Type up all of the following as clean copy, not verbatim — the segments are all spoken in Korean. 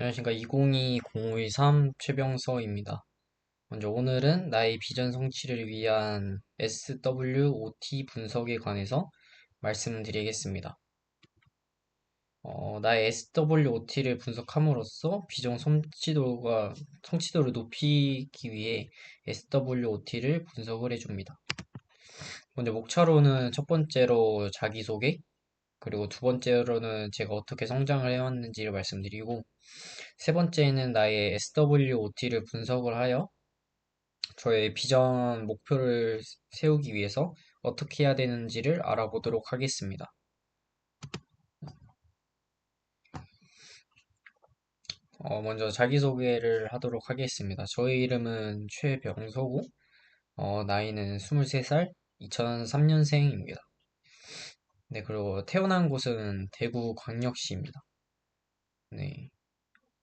안녕하십니까. 2020-0523 최병서입니다. 먼저 오늘은 나의 비전 성취를 위한 SWOT 분석에 관해서 말씀드리겠습니다. 나의 SWOT를 분석함으로써 비전 성취도를 높이기 위해 SWOT를 분석을 해줍니다. 먼저 목차로는 첫 번째로 자기소개, 그리고 두 번째로는 제가 어떻게 성장을 해왔는지를 말씀드리고, 세 번째는 나의 SWOT를 분석을 하여 저의 비전 목표를 세우기 위해서 어떻게 해야 되는지를 알아보도록 하겠습니다. 먼저 자기소개를 하도록 하겠습니다. 저의 이름은 최병서고, 나이는 23살, 2003년생입니다. 네, 그리고 태어난 곳은 대구광역시입니다. 네,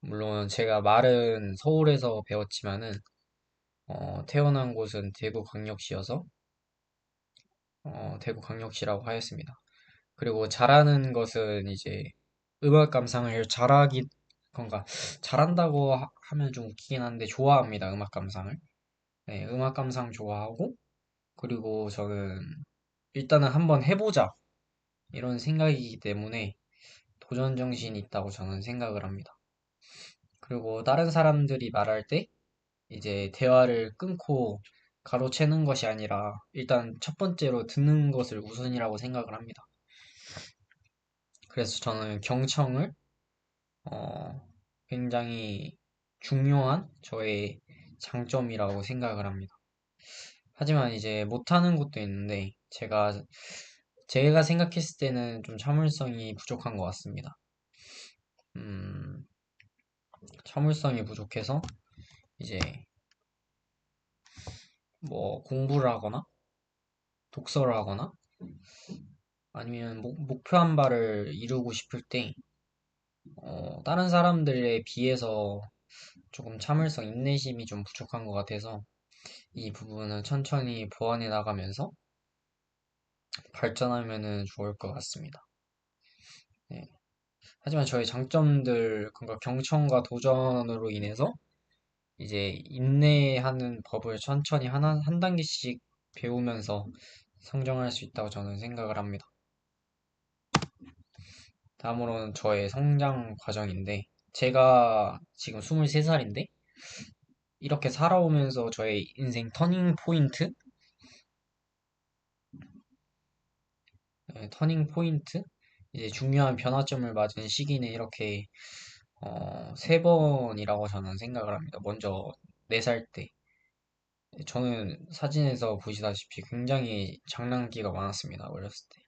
물론 제가 말은 서울에서 배웠지만은, 태어난 곳은 대구광역시여서, 대구광역시라고 하였습니다. 그리고 잘하는 것은 이제 음악 감상을 건가 잘한다고 하면 좀 웃기긴 한데 좋아합니다. 음악 감상을. 네, 음악 감상 좋아하고 그리고 저는 일단은 한번 해보자 이런 생각이기 때문에 도전 정신이 있다고 저는 생각을 합니다. 그리고 다른 사람들이 말할 때 이제 대화를 끊고 가로채는 것이 아니라 일단 첫 번째로 듣는 것을 우선이라고 생각을 합니다. 그래서 저는 경청을 어, 굉장히 중요한 저의 장점이라고 생각을 합니다. 하지만 이제 못하는 것도 있는데 제가 생각했을 때는 좀 참을성이 부족한 것 같습니다. 음, 참을성이 부족해서 이제 뭐 공부를 하거나 독서를 하거나 아니면 목표한 바를 이루고 싶을 때 다른 사람들에 비해서 조금 참을성, 인내심이 좀 부족한 것 같아서 이 부분은 천천히 보완해 나가면서 발전하면은 좋을 것 같습니다. 네. 하지만 저의 장점들, 그러니까 경청과 도전으로 인해서 이제 인내하는 법을 천천히 한 단계씩 배우면서 성장할 수 있다고 저는 생각을 합니다. 다음으로는 저의 성장 과정인데, 제가 지금 23살인데, 이렇게 살아오면서 저의 인생 터닝 포인트? 네, 터닝 포인트? 이제 중요한 변화점을 맞은 시기는 이렇게 세 번이라고 저는 생각을 합니다. 먼저 4살 때. 저는 사진에서 보시다시피 굉장히 장난기가 많았습니다. 어렸을 때.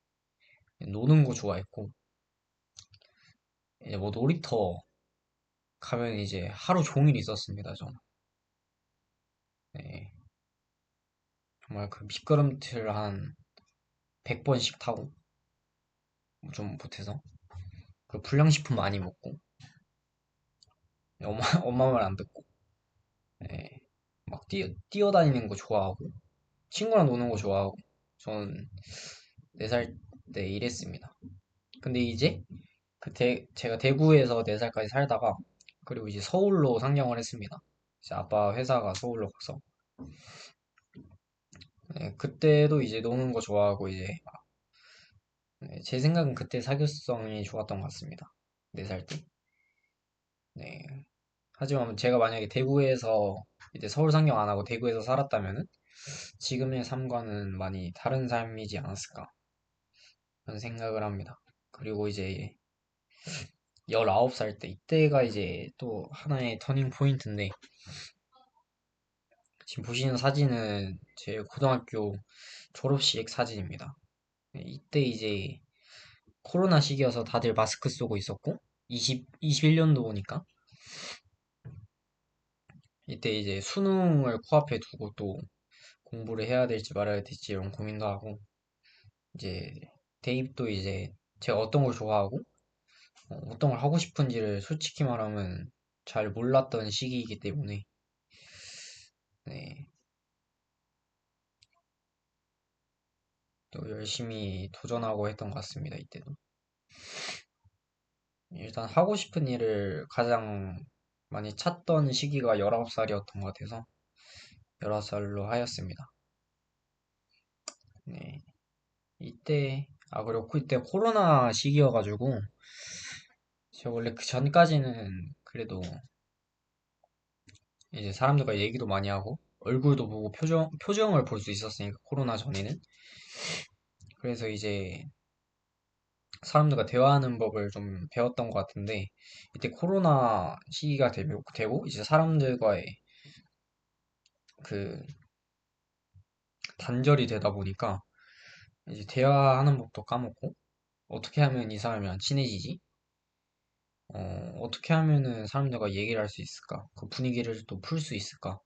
노는 거 좋아했고, 이제 뭐 놀이터 가면 이제 하루 종일 있었습니다. 저는. 네, 정말 그 미끄럼틀 한 100번씩 타고, 좀 못해서. 그 불량식품 많이 먹고, 엄마, 엄마 말 안 듣고, 네, 막 뛰어다니는 거 좋아하고, 친구랑 노는 거 좋아하고, 저는 4살 때 이랬습니다. 근데 이제 제가 대구에서 4살까지 살다가 그리고 이제 서울로 상경을 했습니다. 이제 아빠 회사가 서울로 가서 네, 그때도 이제 노는 거 좋아하고 이제 네, 제 생각은 그때 사교성이 좋았던 것 같습니다. 4살 때. 네. 하지만 제가 만약에 대구에서 이제 서울 상경 안 하고 대구에서 살았다면은 지금의 삶과는 많이 다른 삶이지 않았을까 그런 생각을 합니다. 그리고 이제 19살 때 이때가 이제 또 하나의 터닝 포인트인데 지금 보시는 사진은 제 고등학교 졸업식 사진입니다. 네, 이때 이제 코로나 시기여서 다들 마스크 쓰고 있었고 21년도니까 이때 이제 수능을 코앞에 두고 또 공부를 해야 될지 말아야 될지 이런 고민도 하고 이제 대입도 이제 제가 어떤 걸 좋아하고 어떤 걸 하고 싶은지를 솔직히 말하면 잘 몰랐던 시기이기 때문에 네, 또 열심히 도전하고 했던 것 같습니다. 이때도. 일단 하고 싶은 일을 가장 많이 찾던 시기가 19살이었던 것 같아서 19살로 하였습니다. 네. 그리고 그때 코로나 시기여가지고, 제가 원래 그 전까지는 그래도 이제 사람들과 얘기도 많이 하고, 얼굴도 보고 표정을 볼 수 있었으니까, 코로나 전에는. 그래서 이제 사람들과 대화하는 법을 좀 배웠던 것 같은데, 이때 코로나 시기가 되고 이제 사람들과의 그 단절이 되다 보니까, 이제 대화하는 법도 까먹고, 어떻게 하면 이 사람이랑 친해지지? 어떻게 하면은 사람들과 얘기를 할 수 있을까? 그 분위기를 또 풀 수 있을까?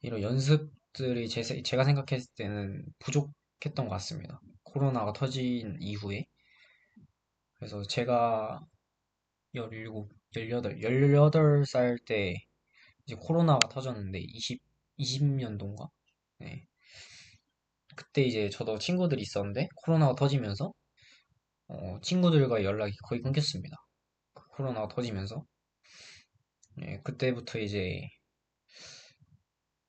이런 연습들이 제가 생각했을 때는 부족했던 것 같습니다. 코로나가 터진 이후에. 그래서 제가 17, 18살 때 이제 코로나가 터졌는데 20년도인가? 네. 그때 이제 저도 친구들이 있었는데 코로나가 터지면서 친구들과 연락이 거의 끊겼습니다. 그 코로나가 터지면서. 예, 그때부터 이제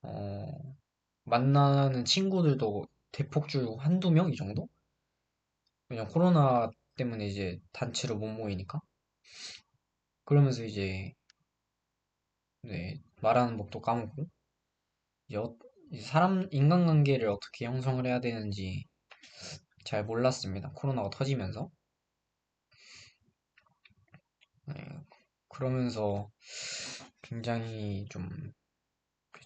어, 만나는 친구들도 대폭 줄고 한두 명 이 정도? 그냥 코로나 때문에 이제 단체로 못 모이니까. 그러면서 이제 네, 말하는 법도 까먹고 이제 이 인간관계를 어떻게 형성을 해야 되는지 잘 몰랐습니다. 코로나가 터지면서. 네, 그러면서 굉장히 좀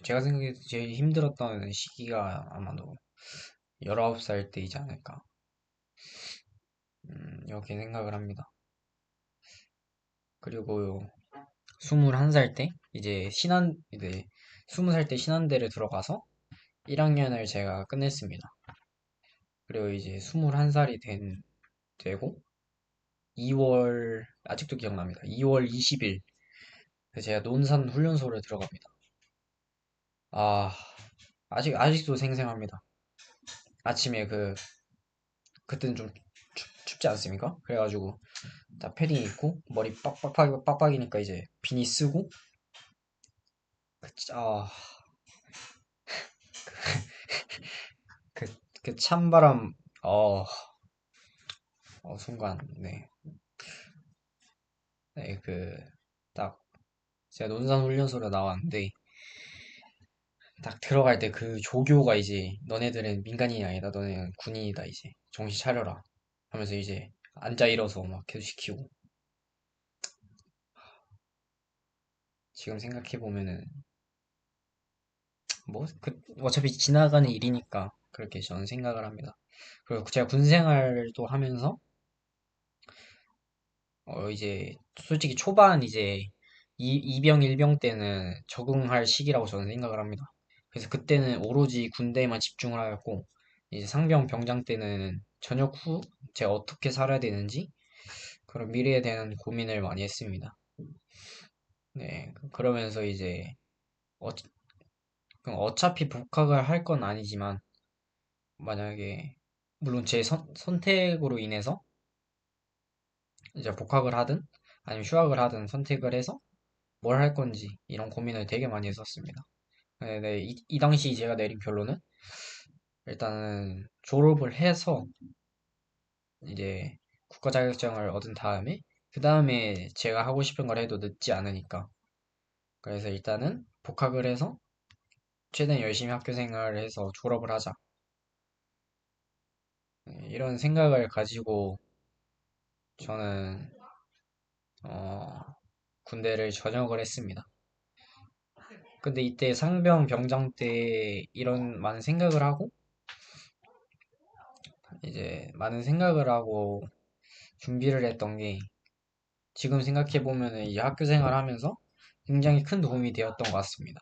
제가 생각해도 제일 힘들었던 시기가 아마도 19살 때이지 않을까. 이렇게 생각을 합니다. 그리고 21살 때 이제 20살 때 신한대를 들어가서 1학년을 제가 끝냈습니다. 그리고 이제 21살이 되고 2월 아직도 기억납니다. 2월 20일 제가 논산 훈련소를 들어갑니다. 아, 아직도 생생합니다. 아침에 그때는 좀 춥지 않습니까? 그래가지고 딱 패딩 입고 머리 빡빡이니까 이제 비니 쓰고 아, 그, 그 찬바람 어, 순간 네. 네, 딱 제가 논산 훈련소로 나왔는데 딱 들어갈 때 그 조교가 이제 너네들은 민간인이 아니다. 너네는 군인이다. 이제 정신 차려라. 하면서 이제 앉아 일어서 막 계속 시키고 지금 생각해 보면은 뭐 어차피 지나가는 일이니까 그렇게 저는 생각을 합니다. 그리고 제가 군 생활도 하면서 이제 솔직히 초반 이제 이병 일병 때는 적응할 시기라고 저는 생각을 합니다. 그래서 그때는 오로지 군대에만 집중을 하였고 이제 상병 병장 때는 전역 후 제가 어떻게 살아야 되는지 그런 미래에 대한 고민을 많이 했습니다. 네, 그러면서 이제 어, 그럼 어차피 복학을 할 건 아니지만 만약에 물론 제 선택으로 인해서 이제 복학을 하든 아니면 휴학을 하든 선택을 해서 뭘 할 건지 이런 고민을 되게 많이 했었습니다. 네, 네, 이 당시 제가 내린 결론은 일단은 졸업을 해서 이제 국가 자격증을 얻은 다음에 그 다음에 제가 하고 싶은 걸 해도 늦지 않으니까 그래서 일단은 복학을 해서 최대한 열심히 학교 생활을 해서 졸업을 하자. 네, 이런 생각을 가지고 저는 어, 군대를 전역을 했습니다. 근데 이때 상병 병장 때 이런 많은 생각을 하고 이제 많은 생각을 하고 준비를 했던 게 지금 생각해 보면은 이 학교 생활하면서 굉장히 큰 도움이 되었던 것 같습니다.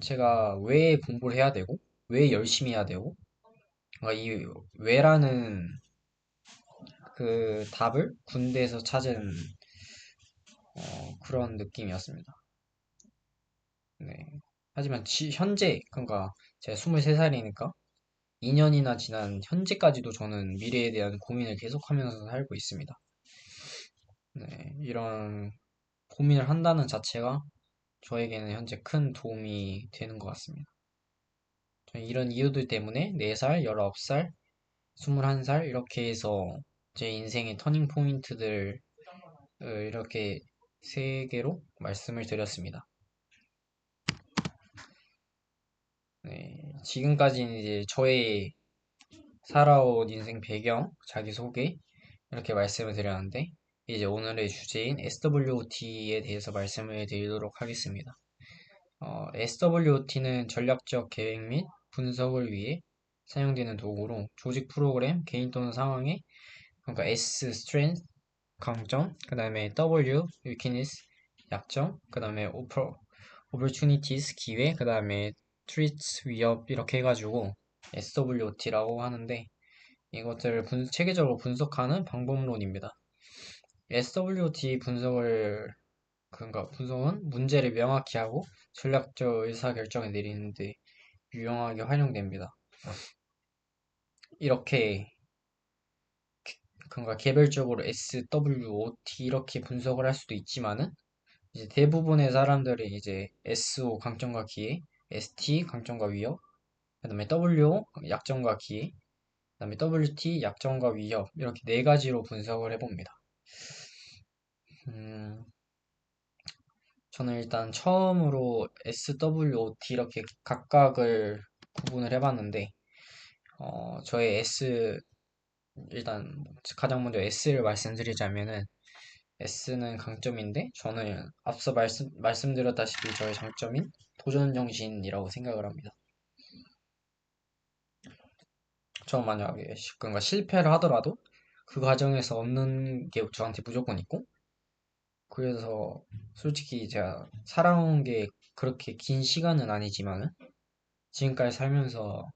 제가 왜 공부를 해야 되고 왜 열심히 해야 되고 그러니까 이 왜라는 그 답을 군대에서 찾은 그런 느낌이었습니다. 네. 하지만 현재 그러니까 제가 23살이니까 2년이나 지난 현재까지도 저는 미래에 대한 고민을 계속하면서 살고 있습니다. 네, 이런 고민을 한다는 자체가 저에게는 현재 큰 도움이 되는 것 같습니다. 저는 이런 이유들 때문에 4살, 19살, 21살 이렇게 해서 제 인생의 터닝 포인트들을 이렇게 세 개로 말씀을 드렸습니다. 네, 지금까지는 이제 저의 살아온 인생 배경, 자기소개 이렇게 말씀을 드렸는데 이제 오늘의 주제인 SWOT에 대해서 말씀을 드리도록 하겠습니다. SWOT는 전략적 계획 및 분석을 위해 사용되는 도구로 조직 프로그램, 개인 또는 상황에 그러니까 S strength 강점, 그 다음에 W weakness 약점, 그 다음에 opportunities 기회, 그 다음에 threats 위협 이렇게 해가지고 SWOT라고 하는데 이것들을 체계적으로 분석하는 방법론입니다. SWOT 그러니까 분석은 문제를 명확히 하고 전략적 의사결정을 내리는데 유용하게 활용됩니다. 이렇게 그러니까 개별적으로 SWOT 이렇게 분석을 할 수도 있지만은 이제 대부분의 사람들이 이제 SO 강점과 기회, ST 강점과 위협, 그다음에 WO 약점과 기회, 그다음에 WT 약점과 위협 이렇게 네 가지로 분석을 해봅니다. 음, 저는 일단 처음으로 SWOT 이렇게 각각을 구분을 해봤는데 저의 일단 가장 먼저 S를 말씀드리자면은 S는 강점인데 저는 앞서 말씀드렸다시피 저의 장점인 도전 정신이라고 생각을 합니다. 저 만약에 그러니까 실패를 하더라도 그 과정에서 얻는 게 저한테 무조건 있고 그래서 솔직히 제가 살아온 게 그렇게 긴 시간은 아니지만은 지금까지 살면서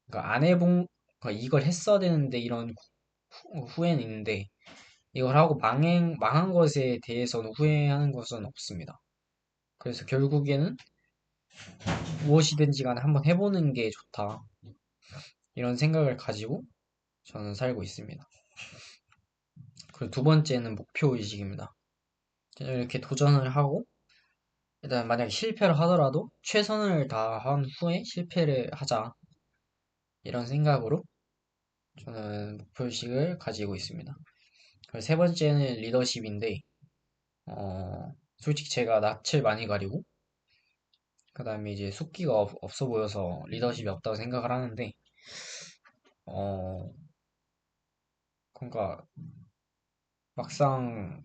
그러니까 안 해본 그러니까 이걸 했어야 되는데 이런 후회는 있는데 이걸 하고 망한 것에 대해서는 후회하는 것은 없습니다. 그래서 결국에는 무엇이든지 간에 한번 해보는 게 좋다. 이런 생각을 가지고 저는 살고 있습니다. 그리고 두 번째는 목표의식입니다. 이렇게 도전을 하고, 일단 만약에 실패를 하더라도 최선을 다한 후에 실패를 하자. 이런 생각으로 저는 목표의식을 가지고 있습니다. 그리고 세 번째는 리더십인데, 솔직히 제가 낯을 많이 가리고, 그 다음에 이제 숫기가 없어 보여서 리더십이 없다고 생각을 하는데, 어, 그러니까 막상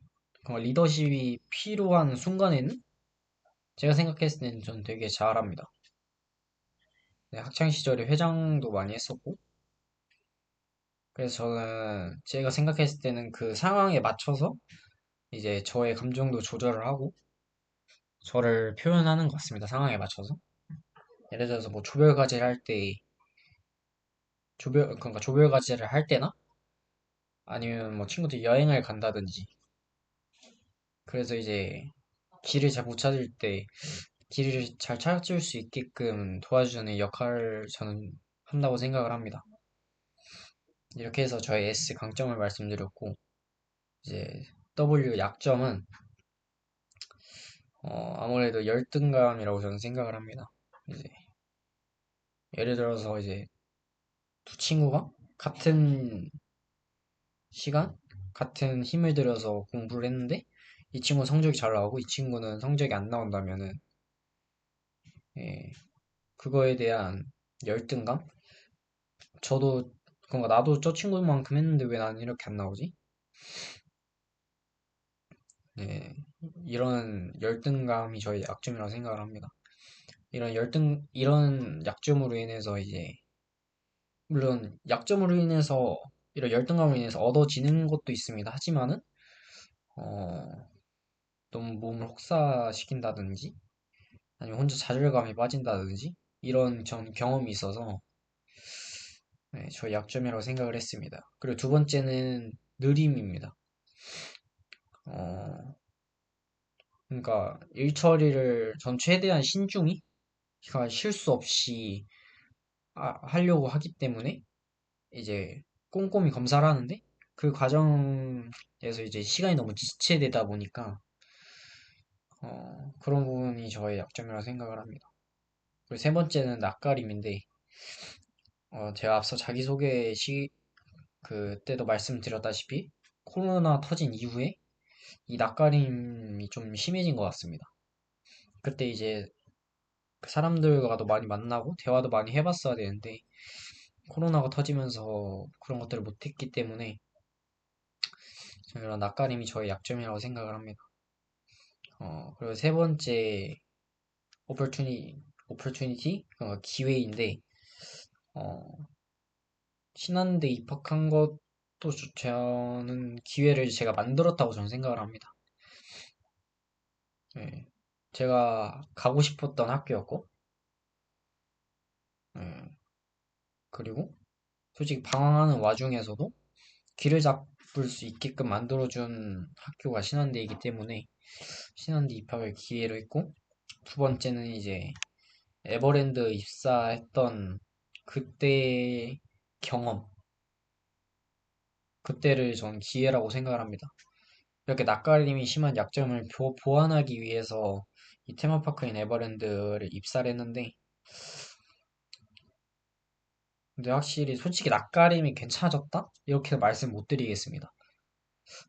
리더십이 필요한 순간에는 제가 생각했을 때는 전 되게 잘합니다. 네, 학창 시절에 회장도 많이 했었고 그래서 저는 제가 생각했을 때는 그 상황에 맞춰서 이제 저의 감정도 조절을 하고 저를 표현하는 것 같습니다. 상황에 맞춰서. 예를 들어서 뭐 조별과제를 할 때 그러니까 조별과제를 할 때나 아니면 뭐 친구들 여행을 간다든지 그래서 이제 길을 잘 못 찾을 때 길을 잘 찾을 수 있게끔 도와주는 역할을 저는 한다고 생각을 합니다. 이렇게 해서 저의 S 강점을 말씀드렸고, 이제 W 약점은 아무래도 열등감이라고 저는 생각을 합니다. 이제 예를 들어서 이제 두 친구가 같은 시간, 같은 힘을 들여서 공부를 했는데 이 친구는 성적이 잘 나오고 이 친구는 성적이 안 나온다면은 예, 그거에 대한 열등감? 저도 그런가 나도 저 친구만큼 했는데 왜 나는 이렇게 안 나오지? 네, 이런 열등감이 저의 약점이라고 생각을 합니다. 이런 약점으로 인해서 이제, 물론 약점으로 인해서, 이런 열등감으로 인해서 얻어지는 것도 있습니다. 하지만은, 어, 너무 몸을 혹사시킨다든지, 아니면 혼자 좌절감에 빠진다든지, 이런 전 경험이 있어서, 네, 저의 약점이라고 생각을 했습니다. 그리고 두 번째는 느림입니다. 어, 그러니까 일 처리를 전 최대한 신중히, 그러니까 실수 없이 하려고 하기 때문에 이제 꼼꼼히 검사를 하는데 그 과정에서 이제 시간이 너무 지체되다 보니까 그런 부분이 저의 약점이라고 생각을 합니다. 그리고 세 번째는 낯가림인데 제가 앞서 자기소개 그때도 말씀드렸다시피 코로나 터진 이후에 이 낯가림이 좀 심해진 것 같습니다. 그때 이제 그 사람들과도 많이 만나고 대화도 많이 해봤어야 되는데 코로나가 터지면서 그런 것들을 못했기 때문에 저는 이런 낯가림이 저의 약점이라고 생각을 합니다. 그리고 세 번째 오퍼튜니티 기회인데 어, 신한대 입학한 것도 저는 기회를 제가 만들었다고 저는 생각을 합니다. 예. 제가 가고 싶었던 학교였고, 예. 그리고 솔직히 방황하는 와중에서도 길을 잡을 수 있게끔 만들어준 학교가 신한대이기 때문에 신한대 입학을 기회로 했고, 두 번째는 이제 에버랜드 입사했던 그때 경험, 그때를 전 기회라고 생각을 합니다. 이렇게 낯가림이 심한 약점을 보완하기 위해서 이 테마파크인 에버랜드를 입사를 했는데, 근데 확실히 솔직히 낯가림이 괜찮아졌다? 이렇게 말씀 못 드리겠습니다.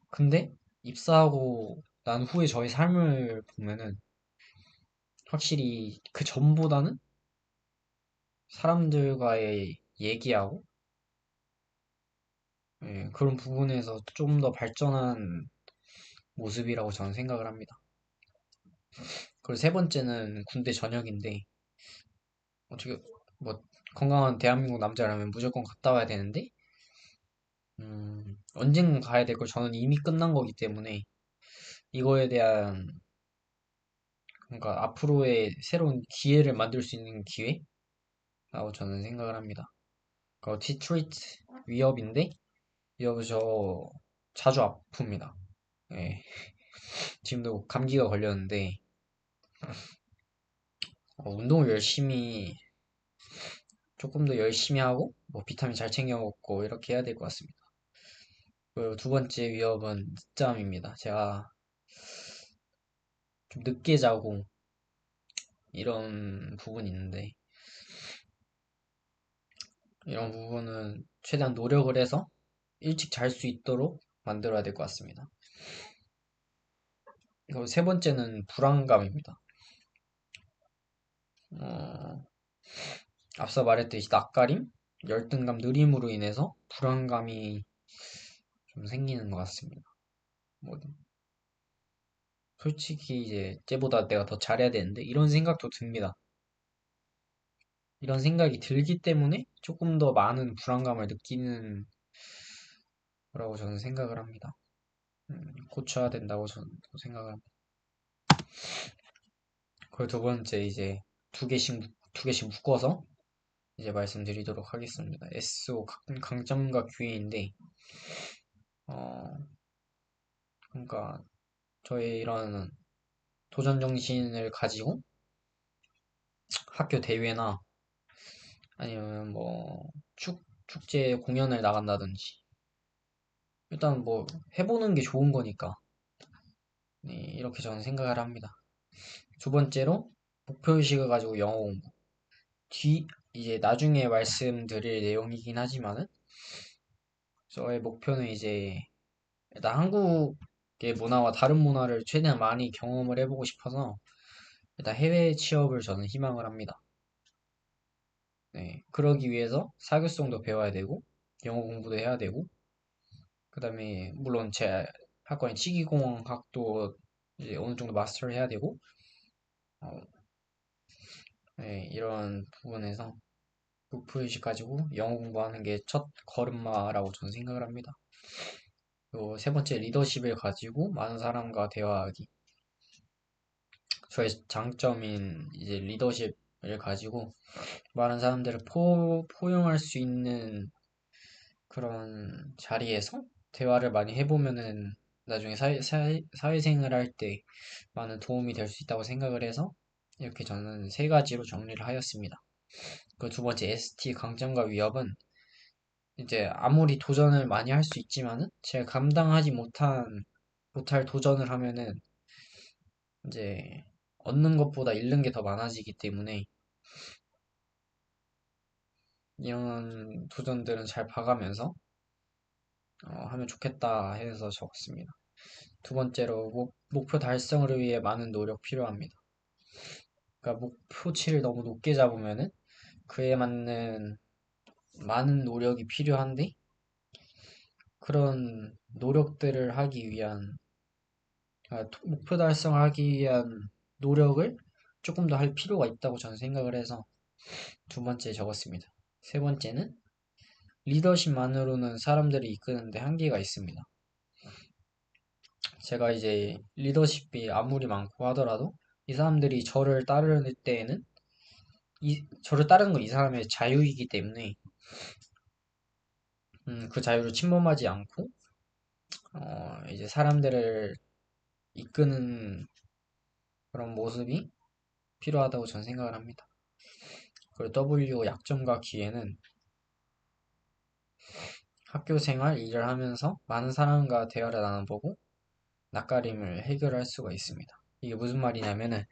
근데 입사하고 난 후에 저의 삶을 보면은 확실히 그 전보다는 사람들과의 얘기하고 그런 부분에서 좀 더 발전한 모습이라고 저는 생각을 합니다. 그리고 세 번째는 군대 전역인데 어떻게 뭐 건강한 대한민국 남자라면 무조건 갔다 와야 되는데 언젠간 가야 될 걸 저는 이미 끝난 거기 때문에 이거에 대한 그러니까 앞으로의 새로운 기회를 만들 수 있는 기회라고 저는 생각을 합니다. 그 디트로이트 위협인데 위협 저 자주 아픕니다. 예. 지금도 감기가 걸렸는데 운동을 열심히 조금 더 열심히 하고 뭐 비타민 잘 챙겨 먹고 이렇게 해야 될 것 같습니다. 그리고 두 번째 위협은 늦잠입니다. 제가 좀 늦게 자고 이런 부분이 있는데 이런 부분은 최대한 노력을 해서 일찍 잘 수 있도록 만들어야 될 것 같습니다. 그리고 세 번째는 불안감입니다. 어, 앞서 말했듯이 낯가림, 열등감, 느림으로 인해서 불안감이 좀 생기는 것 같습니다. 뭐, 솔직히 이제 쟤보다 내가 더 잘해야 되는데 이런 생각도 듭니다. 이런 생각이 들기 때문에 조금 더 많은 불안감을 느끼는 거라고 저는 생각을 합니다. 고쳐야 된다고 저는 생각을 합니다. 그리고 두 번째 이제 두 개씩 묶어서 이제 말씀드리도록 하겠습니다. SO 강점과 기회인데 어, 그러니까 저의 이런 도전 정신을 가지고 학교 대회나 아니면 뭐 축제 공연을 나간다든지 일단 뭐 해보는 게 좋은 거니까 네, 이렇게 저는 생각을 합니다. 두 번째로 목표의식을 가지고 영어 공부. 이제 나중에 말씀드릴 내용이긴 하지만은 저의 목표는 이제 일단 한국의 문화와 다른 문화를 최대한 많이 경험을 해보고 싶어서 일단 해외 취업을 저는 희망을 합니다. 네, 그러기 위해서 사교성도 배워야 되고 영어 공부도 해야 되고 그다음에 물론 제 학과인 치기공학도 이제 어느 정도 마스터를 해야 되고 어, 네, 이런 부분에서 목표의식 가지고 영어 공부하는 게 첫 걸음마라고 저는 생각을 합니다. 또 세 번째 리더십을 가지고 많은 사람과 대화하기. 저의 장점인 이제 리더십을 가지고 많은 사람들을 포용할 수 있는 그런 자리에서 대화를 많이 해보면은 나중에 사회생활 할 때 많은 도움이 될 수 있다고 생각을 해서 이렇게 저는 세 가지로 정리를 하였습니다. 그 두 번째 ST 강점과 위협은 이제 아무리 도전을 많이 할 수 있지만은 제가 감당하지 못할 도전을 하면은 이제 얻는 것보다 잃는 게 더 많아지기 때문에 이런 도전들은 잘 봐가면서 하면 좋겠다 해서 적었습니다. 두 번째로 목표 달성을 위해 많은 노력 필요합니다. 그러니까 목표치를 너무 높게 잡으면은 그에 맞는 많은 노력이 필요한데 그런 노력들을 하기 위한 목표 달성을 하기 위한 노력을 조금 더 할 필요가 있다고 저는 생각을 해서 두 번째 적었습니다. 세 번째는 리더십만으로는 사람들을 이끄는데 한계가 있습니다. 제가 이제 리더십이 아무리 많고 하더라도 이 사람들이 저를 따르는 때에는 저를 따르는 건 이 사람의 자유이기 때문에 그 자유를 침범하지 않고 이제 사람들을 이끄는 그런 모습이 필요하다고 저는 생각을 합니다. 그리고 W 약점과 기회는 학교 생활 일을 하면서 많은 사람과 대화를 나눠보고 낯가림을 해결할 수가 있습니다. 이게 무슨 말이냐면은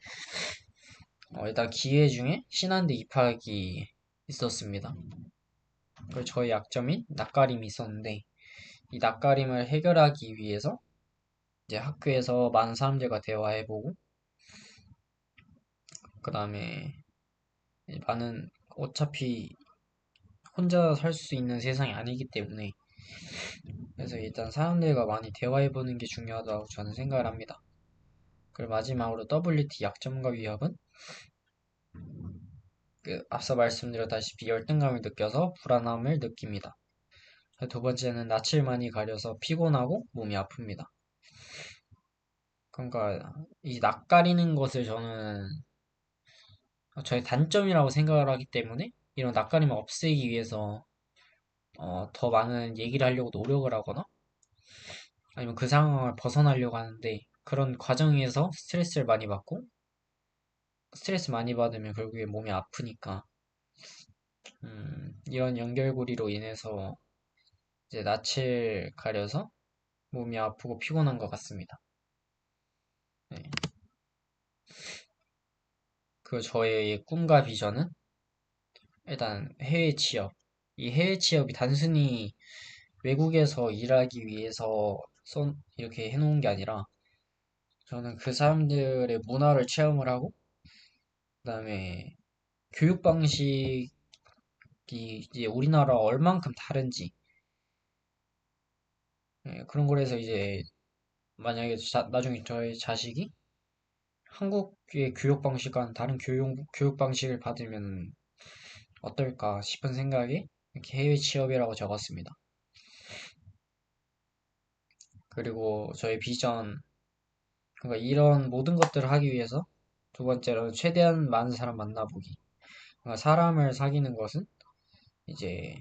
일단 기회 중에 신한대 입학이 있었습니다. 그리고 저의 약점인 낯가림이 있었는데 이 낯가림을 해결하기 위해서 이제 학교에서 많은 사람들과 대화해보고 그 다음에 많은 어차피 혼자 살 수 있는 세상이 아니기 때문에 그래서 일단 사람들과 많이 대화해보는 게 중요하다고 저는 생각을 합니다. 그리고 마지막으로 WT 약점과 위협은 앞서 말씀드렸다시피 열등감을 느껴서 불안함을 느낍니다. 두 번째는 낯을 많이 가려서 피곤하고 몸이 아픕니다. 그러니까 이 낯가리는 것을 저는 저의 단점이라고 생각을 하기 때문에 이런 낯가림을 없애기 위해서 더 많은 얘기를 하려고 노력을 하거나 아니면 그 상황을 벗어나려고 하는데 그런 과정에서 스트레스 많이 받으면 결국에 몸이 아프니까 이런 연결고리로 인해서 이제 낯을 가려서 몸이 아프고 피곤한 것 같습니다. 네. 그 저의 꿈과 비전은 일단 해외 취업. 이 해외 취업이 단순히 외국에서 일하기 위해서 이렇게 해놓은 게 아니라 저는 그 사람들의 문화를 체험을 하고 그다음에 교육 방식이 이제 우리나라와 얼만큼 다른지 그런 거에서 이제 만약에 나중에 저의 자식이 한국의 교육 방식과는 다른 교육 방식을 받으면 어떨까 싶은 생각에 이렇게 해외 취업이라고 적었습니다. 그리고 저의 비전, 그러니까 이런 모든 것들을 하기 위해서 두 번째로 최대한 많은 사람 만나보기. 그러니까 사람을 사귀는 것은 이제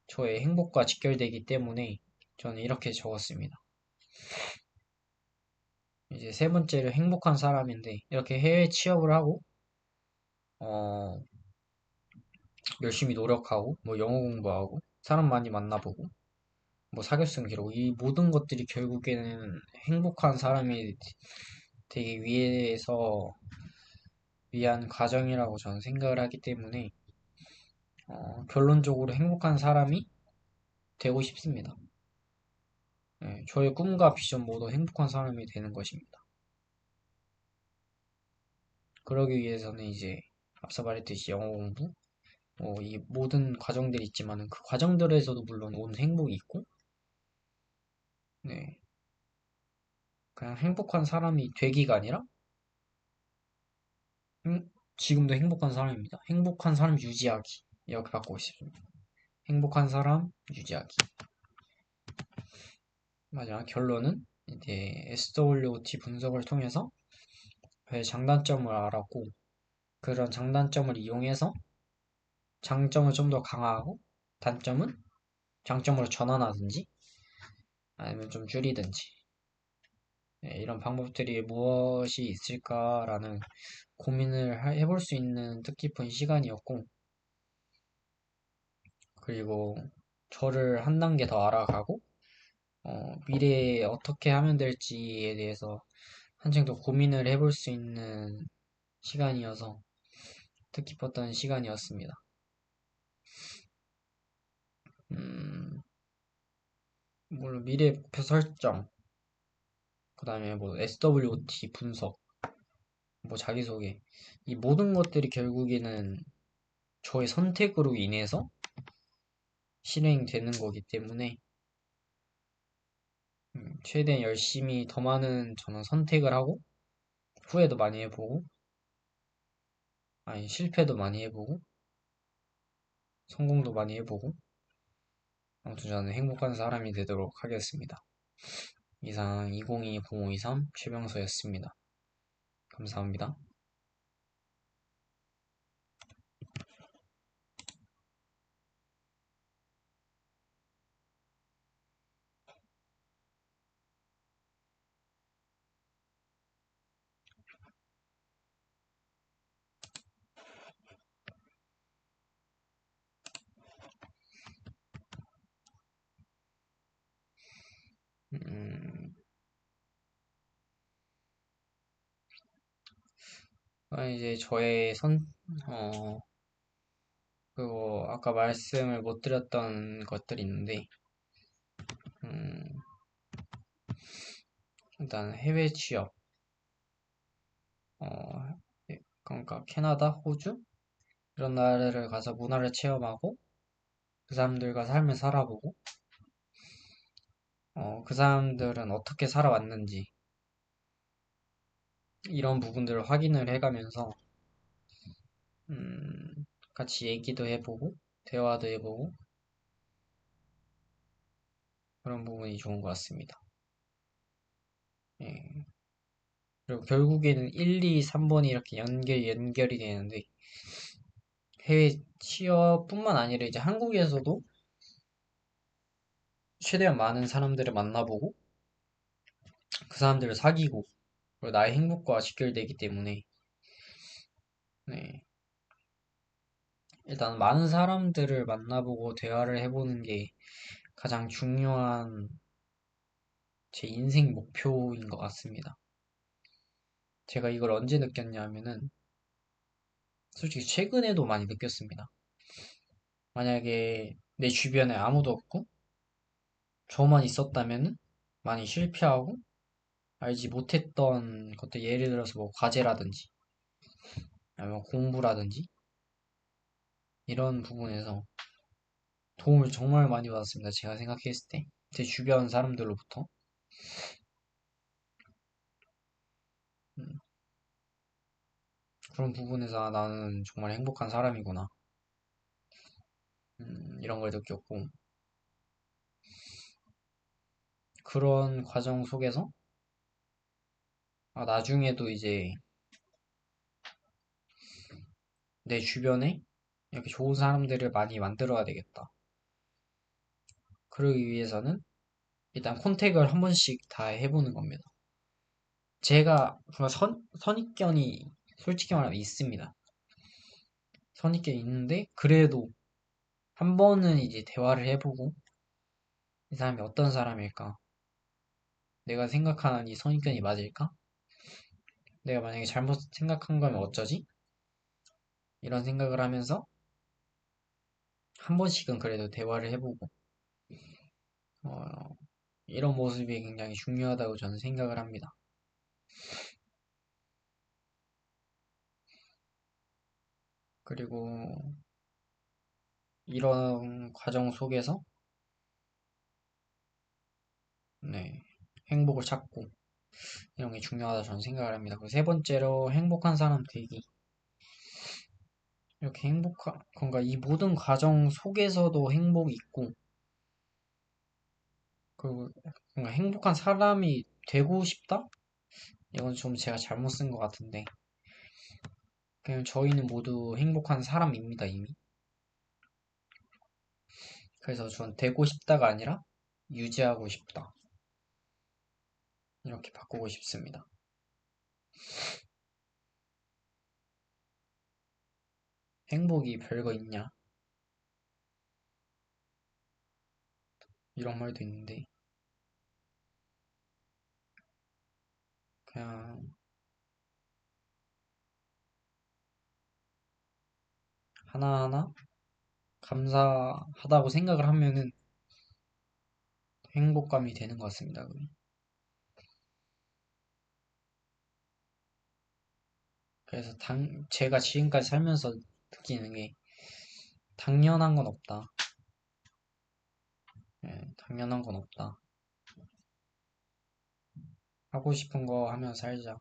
저의 행복과 직결되기 때문에 저는 이렇게 적었습니다. 이제 세 번째로 행복한 사람인데 이렇게 해외 취업을 하고 어, 열심히 노력하고 뭐 영어 공부하고 사람 많이 만나보고 뭐 사교성 기록 이 모든 것들이 결국에는 행복한 사람이 되기 위한 과정이라고 저는 생각을 하기 때문에 결론적으로 행복한 사람이 되고 싶습니다. 네, 저의 꿈과 비전 모두 행복한 사람이 되는 것입니다. 그러기 위해서는 이제 앞서 말했듯이 영어 공부, 이 모든 과정들이 있지만은 그 과정들에서도 물론 온 행복이 있고, 네, 그냥 행복한 사람이 되기가 아니라 지금도 행복한 사람입니다. 행복한 사람 유지하기 이렇게 바꾸고 싶습니다. 행복한 사람 유지하기. 마지막 결론은 이제 SWOT 분석을 통해서 그의 장단점을 알았고 그런 장단점을 이용해서 장점을 좀 더 강화하고 단점은 장점으로 전환하든지 아니면 좀 줄이든지 이런 방법들이 무엇이 있을까라는 고민을 해볼 수 있는 뜻깊은 시간이었고 그리고 저를 한 단계 더 알아가고, 미래에 어떻게 하면 될지에 대해서 한층 더 고민을 해볼 수 있는 시간이어서 뜻깊었던 시간이었습니다. 음, 물론 미래 목표 설정, 그 다음에 뭐 SWOT 분석, 뭐 자기소개, 이 모든 것들이 결국에는 저의 선택으로 인해서 실행되는 거기 때문에 최대한 열심히 더 많은 저는 선택을 하고 후회도 많이 해보고 아니 실패도 많이 해보고 성공도 많이 해보고 아무튼 저는 행복한 사람이 되도록 하겠습니다. 이상 2022-0523 최병서였습니다. 감사합니다. 음, 이제 저의 그리고 아까 말씀을 못 드렸던 것들이 있는데, 음, 일단 해외 취업, 어, 그러니까 캐나다, 호주 이런 나라를 가서 문화를 체험하고 그 사람들과 삶을 살아보고 그 사람들은 어떻게 살아왔는지 이런 부분들을 확인을 해가면서 같이 얘기도 해보고 대화도 해보고 그런 부분이 좋은 것 같습니다. 예. 그리고 결국에는 1, 2, 3번이 이렇게 연결이 되는데 해외 취업뿐만 아니라 이제 한국에서도 최대한 많은 사람들을 만나보고 그 사람들을 사귀고 그리고 나의 행복과 직결되기 때문에 네. 일단 많은 사람들을 만나보고 대화를 해보는 게 가장 중요한 제 인생 목표인 것 같습니다. 제가 이걸 언제 느꼈냐면은 솔직히 최근에도 많이 느꼈습니다. 만약에 내 주변에 아무도 없고 저만 있었다면은 많이 실패하고 알지 못했던 것들 예를 들어서 뭐 과제라든지 아니면 공부라든지 이런 부분에서 도움을 정말 많이 받았습니다. 제가 생각했을 때 제 주변 사람들로부터 음, 그런 부분에서 나는 정말 행복한 사람이구나 이런 걸 느꼈고 그런 과정 속에서 나중에도 이제 내 주변에 이렇게 좋은 사람들을 많이 만들어야 되겠다. 그러기 위해서는 일단 컨택을 한 번씩 다 해보는 겁니다. 제가 정말 선입견이 솔직히 말하면 있습니다. 선입견이 있는데 그래도 한 번은 이제 대화를 해보고 이 사람이 어떤 사람일까? 내가 생각하는 이 선입견이 맞을까? 내가 만약에 잘못 생각한 거면 어쩌지? 이런 생각을 하면서 한 번씩은 그래도 대화를 해보고 어, 이런 모습이 굉장히 중요하다고 저는 생각을 합니다. 그리고 이런 과정 속에서 네, 행복을 찾고 이런 게 중요하다 저는 생각을 합니다. 그리고 세 번째로 행복한 사람 되기. 이렇게 행복한 건가 이 모든 과정 속에서도 행복이 있고 그리고 뭔가 행복한 사람이 되고 싶다? 이건 좀 제가 잘못 쓴 것 같은데 그냥 저희는 모두 행복한 사람입니다 이미. 그래서 전 되고 싶다가 아니라 유지하고 싶다. 이렇게 바꾸고 싶습니다. 행복이 별거 있냐? 이런 말도 있는데, 그냥 하나하나 감사하다고 생각을 하면은 행복감이 되는 것 같습니다. 그래서 제가 지금까지 살면서 느끼는 게 당연한 건 없다. 예, 당연한 건 없다. 하고 싶은 거 하면 살자.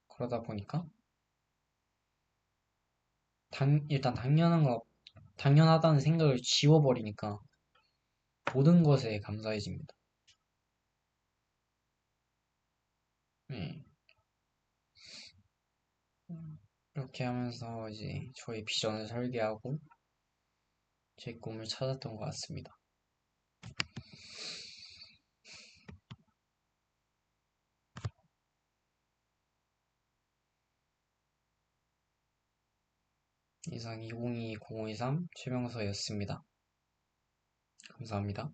그러다 보니까 일단 당연하다는 생각을 지워버리니까 모든 것에 감사해집니다. 예, 이렇게 하면서 이제 저의 비전을 설계하고 제 꿈을 찾았던 것 같습니다. 이상 2022-0023 최명서였습니다. 감사합니다.